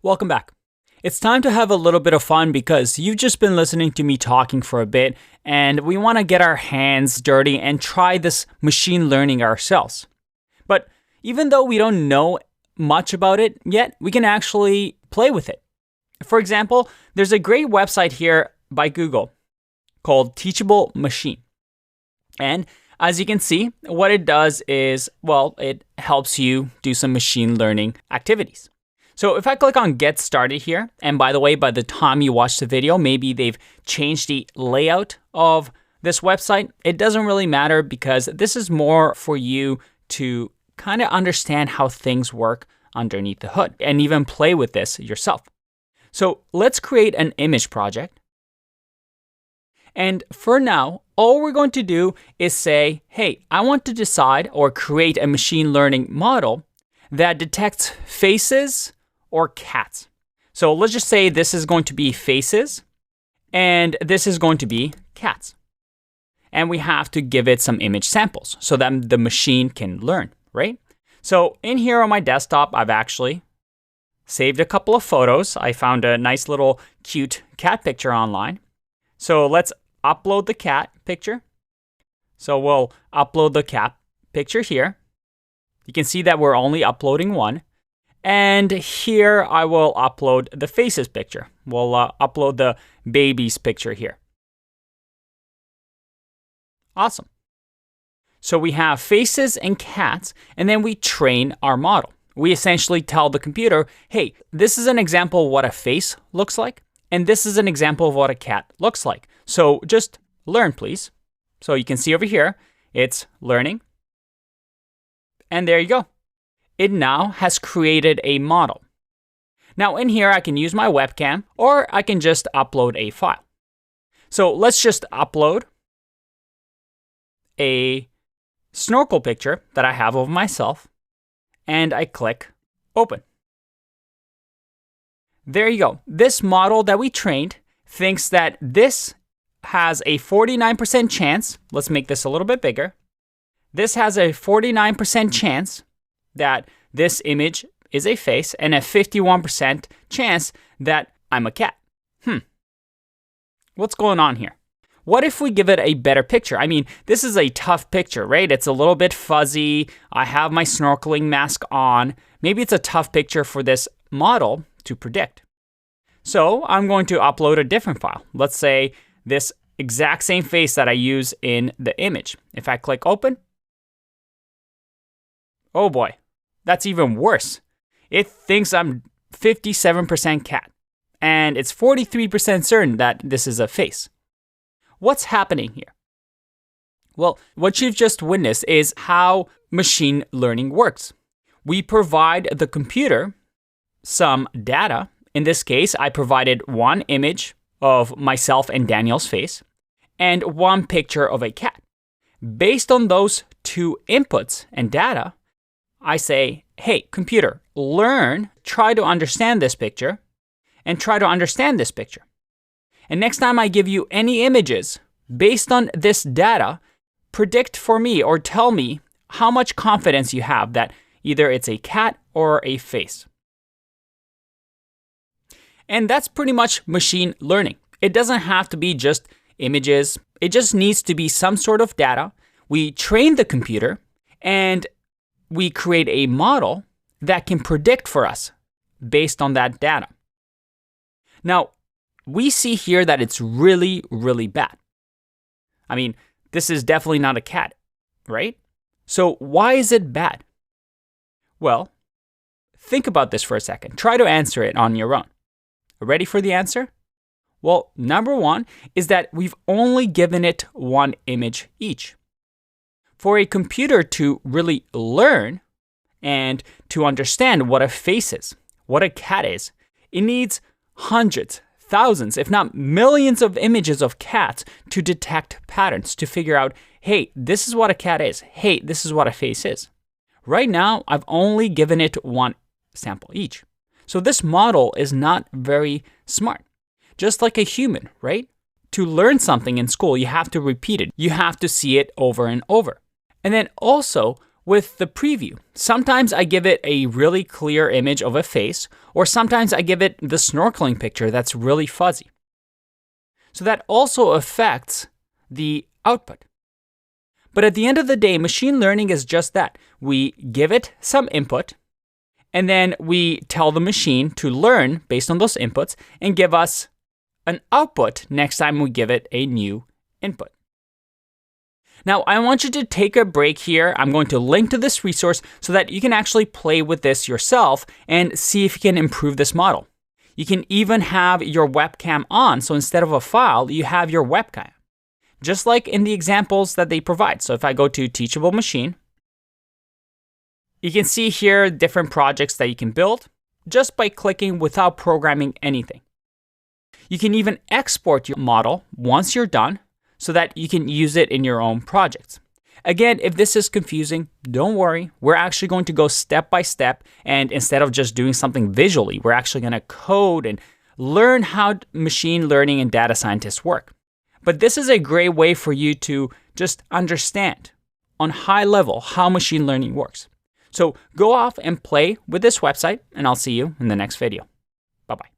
Welcome back. It's time to have a little bit of fun because you've just been listening to me talking for a bit and we want to get our hands dirty and try this machine learning ourselves. But even though we don't know much about it yet, we can actually play with it. For example, there's a great website here by Google called Teachable Machine. And as you can see, what it does is, it helps you do some machine learning activities. So if I click on Get Started here, and by the way, by the time you watch the video, maybe they've changed the layout of this website. It doesn't really matter because this is more for you to kind of understand how things work underneath the hood and even play with this yourself. So let's create an image project. And for now, all we're going to do is say, hey, I want to decide or create a machine learning model that detects faces or cats. So let's just say this is going to be faces and this is going to be cats. And we have to give it some image samples so that the machine can learn, right? So in here on my desktop, I've actually saved a couple of photos. I found a nice little cute cat picture online. So let's upload the cat picture. So we'll upload the cat picture here. You can see that we're only uploading one. And here I will upload the faces picture. We'll upload the baby's picture here. Awesome. So we have faces and cats, and then we train our model. We essentially tell the computer, hey, this is an example of what a face looks like, and this is an example of what a cat looks like. So just learn, please. So you can see over here, it's learning. And there you go. It now has created a model. Now in here, I can use my webcam or I can just upload a file. So let's just upload a snorkel picture that I have of myself and I click open. There you go. This model that we trained thinks that this has a 49% chance. Let's make this a little bit bigger. This has a 49% chance that this image is a face and a 51% chance that I'm a cat. What's going on here? What if we give it a better picture? I mean, this is a tough picture, right? It's a little bit fuzzy. I have my snorkeling mask on. Maybe it's a tough picture for this model to predict. So I'm going to upload a different file. Let's say this exact same face that I use in the image. If I click open, oh boy, that's even worse. It thinks I'm 57% cat, and it's 43% certain that this is a face. What's happening here? Well, what you've just witnessed is how machine learning works. We provide the computer some data. In this case, I provided one image of myself and Daniel's face and one picture of a cat. Based on those two inputs and data, I say, hey, computer, learn, try to understand this picture, and try to understand this picture. And next time I give you any images based on this data, predict for me or tell me how much confidence you have that either it's a cat or a face. And that's pretty much machine learning. It doesn't have to be just images. It just needs to be some sort of data. We train the computer and we create a model that can predict for us based on that data. Now, we see here that it's really, really bad. I mean, this is definitely not a cat, right? So why is it bad? Well, think about this for a second. Try to answer it on your own. Ready for the answer? Well, number one is that we've only given it one image each. For a computer to really learn and to understand what a face is, what a cat is, it needs hundreds, thousands, if not millions of images of cats to detect patterns, to figure out, hey, this is what a cat is. Hey, this is what a face is. Right now, I've only given it one sample each. So this model is not very smart. Just like a human, right? To learn something in school, you have to repeat it. You have to see it over and over. And then also, with the preview. Sometimes I give it a really clear image of a face, or sometimes I give it the snorkeling picture that's really fuzzy. So that also affects the output. But at the end of the day, machine learning is just that. We give it some input, and then we tell the machine to learn based on those inputs and give us an output next time we give it a new input. Now, I want you to take a break here. I'm going to link to this resource so that you can actually play with this yourself and see if you can improve this model. You can even have your webcam on, so instead of a file, you have your webcam, just like in the examples that they provide. So if I go to Teachable Machine, you can see here different projects that you can build just by clicking without programming anything. You can even export your model once you're done so that you can use it in your own projects. Again, if this is confusing, don't worry. We're actually going to go step by step, and instead of just doing something visually, we're actually going to code and learn how machine learning and data scientists work. But this is a great way for you to just understand on high level how machine learning works. So go off and play with this website, and I'll see you in the next video. Bye-bye.